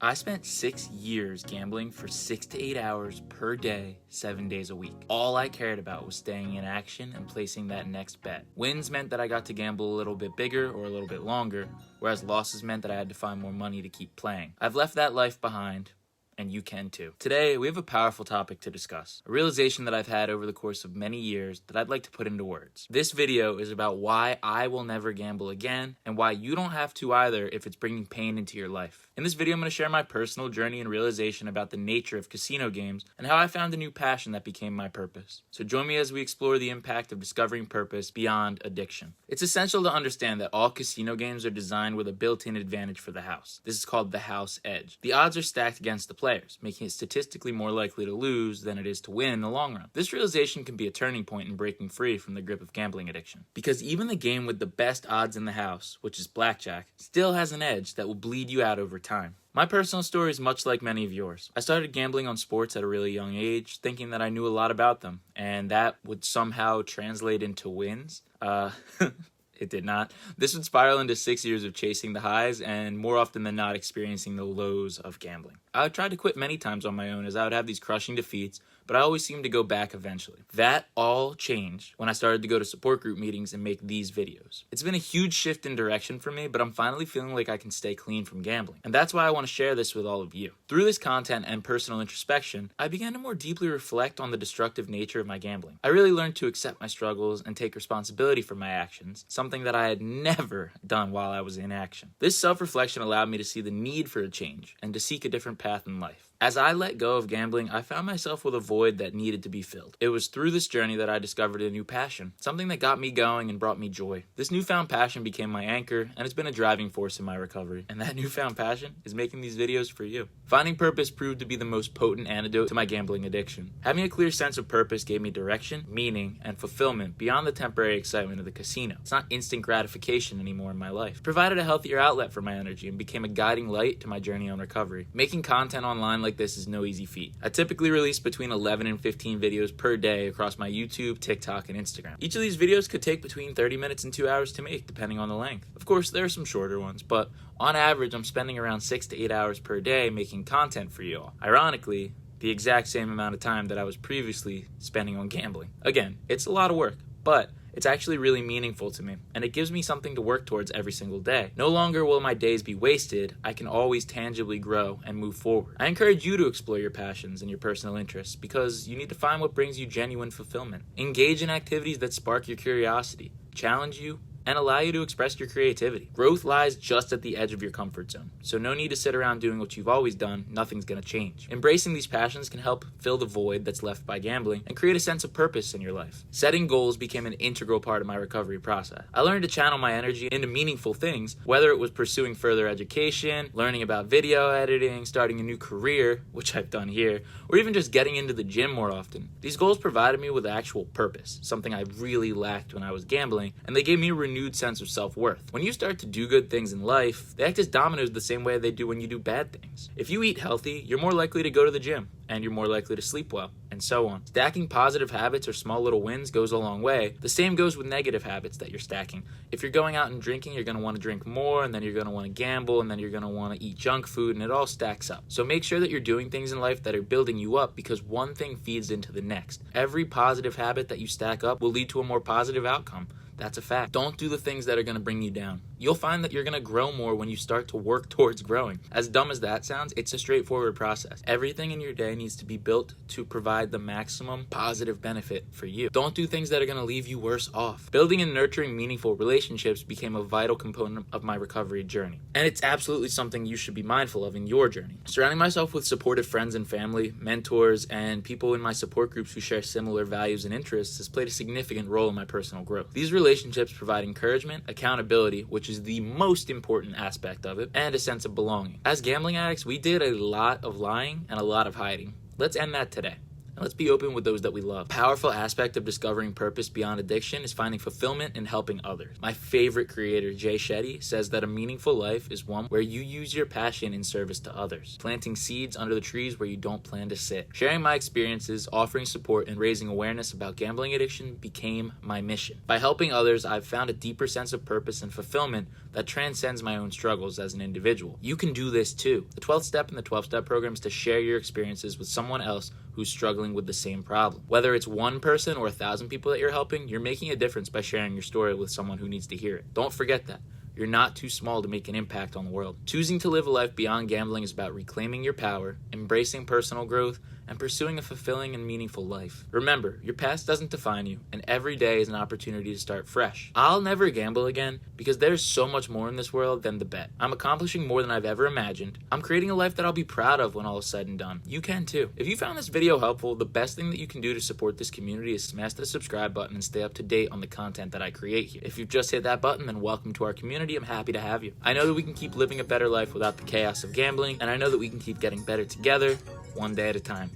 I spent 6 years gambling for 6 to 8 hours per day, 7 days a week. All I cared about was staying in action and placing that next bet. Wins meant that I got to gamble a little bit bigger or a little bit longer, whereas losses meant that I had to find more money to keep playing. I've left that life behind, and you can too. Today, we have a powerful topic to discuss, a realization that I've had over the course of many years that I'd like to put into words. This video is about why I will never gamble again, and why you don't have to either if it's bringing pain into your life. In this video, I'm going to share my personal journey and realization about the nature of casino games and how I found a new passion that became my purpose. So join me as we explore the impact of discovering purpose beyond addiction. It's essential to understand that all casino games are designed with a built-in advantage for the house. This is called the house edge. The odds are stacked against the players, making it statistically more likely to lose than it is to win in the long run. This realization can be a turning point in breaking free from the grip of gambling addiction. Because even the game with the best odds in the house, which is blackjack, still has an edge that will bleed you out over time. My personal story is much like many of yours. I started gambling on sports at a really young age, thinking that I knew a lot about them, and that would somehow translate into wins. It did not. This would spiral into 6 years of chasing the highs and more often than not experiencing the lows of gambling. I tried to quit many times on my own as I would have these crushing defeats, but I always seemed to go back eventually. That all changed when I started to go to support group meetings and make these videos. It's been a huge shift in direction for me, but I'm finally feeling like I can stay clean from gambling. And that's why I want to share this with all of you. Through this content and personal introspection, I began to more deeply reflect on the destructive nature of my gambling. I really learned to accept my struggles and take responsibility for my actions, something that I had never done while I was in action. This self-reflection allowed me to see the need for a change and to seek a different path in life. As I let go of gambling, I found myself with a void that needed to be filled. It was through this journey that I discovered a new passion, something that got me going and brought me joy. This newfound passion became my anchor, and it's been a driving force in my recovery. And that newfound passion is making these videos for you. Finding purpose proved to be the most potent antidote to my gambling addiction. Having a clear sense of purpose gave me direction, meaning, and fulfillment beyond the temporary excitement of the casino. It's not instant gratification anymore in my life. It provided a healthier outlet for my energy and became a guiding light to my journey on recovery. Making content online like this is no easy feat. I typically release between 11 and 15 videos per day across my YouTube, TikTok, and Instagram. Each of these videos could take between 30 minutes and 2 hours to make, depending on the length. Of course, there are some shorter ones, but on average, I'm spending around 6 to 8 hours per day making content for you all. Ironically, the exact same amount of time that I was previously spending on gambling. Again, it's a lot of work, but it's actually really meaningful to me, and it gives me something to work towards every single day. No longer will my days be wasted. I can always tangibly grow and move forward. I encourage you to explore your passions and your personal interests because you need to find what brings you genuine fulfillment. Engage in activities that spark your curiosity, challenge you, and allow you to express your creativity. Growth lies just at the edge of your comfort zone, so no need to sit around doing what you've always done. Nothing's gonna change. Embracing these passions can help fill the void that's left by gambling and create a sense of purpose in your life. Setting goals became an integral part of my recovery process. I learned to channel my energy into meaningful things, whether it was pursuing further education, learning about video editing, starting a new career, which I've done here, or even just getting into the gym more often. These goals provided me with actual purpose, something I really lacked when I was gambling, and they gave me a renewed sense of self-worth. When you start to do good things in life, they act as dominoes the same way they do when you do bad things. If you eat healthy, you're more likely to go to the gym, and you're more likely to sleep well, and so on. Stacking positive habits or small little wins goes a long way. The same goes with negative habits that you're stacking. If you're going out and drinking, you're going to want to drink more, and then you're going to want to gamble, and then you're going to want to eat junk food, and it all stacks up. So make sure that you're doing things in life that are building you up because one thing feeds into the next. Every positive habit that you stack up will lead to a more positive outcome. That's a fact. Don't do the things that are going to bring you down. You'll find that you're going to grow more when you start to work towards growing. As dumb as that sounds, it's a straightforward process. Everything in your day needs to be built to provide the maximum positive benefit for you. Don't do things that are going to leave you worse off. Building and nurturing meaningful relationships became a vital component of my recovery journey. And it's absolutely something you should be mindful of in your journey. Surrounding myself with supportive friends and family, mentors, and people in my support groups who share similar values and interests has played a significant role in my personal growth. These relationships provide encouragement, accountability, which is the most important aspect of it, and a sense of belonging. As gambling addicts, we did a lot of lying and a lot of hiding. Let's end that today. and let's be open with those that we love. A powerful aspect of discovering purpose beyond addiction is finding fulfillment in helping others. My favorite creator, Jay Shetty, says that a meaningful life is one where you use your passion in service to others, planting seeds under the trees where you don't plan to sit. Sharing my experiences, offering support, and raising awareness about gambling addiction became my mission. By helping others, I've found a deeper sense of purpose and fulfillment that transcends my own struggles as an individual. You can do this too. The 12th step in the 12-step program is to share your experiences with someone else who's struggling with the same problem. Whether it's one person or 1,000 people that you're helping, you're making a difference by sharing your story with someone who needs to hear it. Don't forget that. You're not too small to make an impact on the world. Choosing to live a life beyond gambling is about reclaiming your power, embracing personal growth, and pursuing a fulfilling and meaningful life. Remember, your past doesn't define you, and every day is an opportunity to start fresh. I'll never gamble again because there's so much more in this world than the bet. I'm accomplishing more than I've ever imagined. I'm creating a life that I'll be proud of when all is said and done. You can too. If you found this video helpful, the best thing that you can do to support this community is smash the subscribe button and stay up to date on the content that I create here. If you've just hit that button, then welcome to our community. I'm happy to have you. I know that we can keep living a better life without the chaos of gambling, and I know that we can keep getting better together, one day at a time.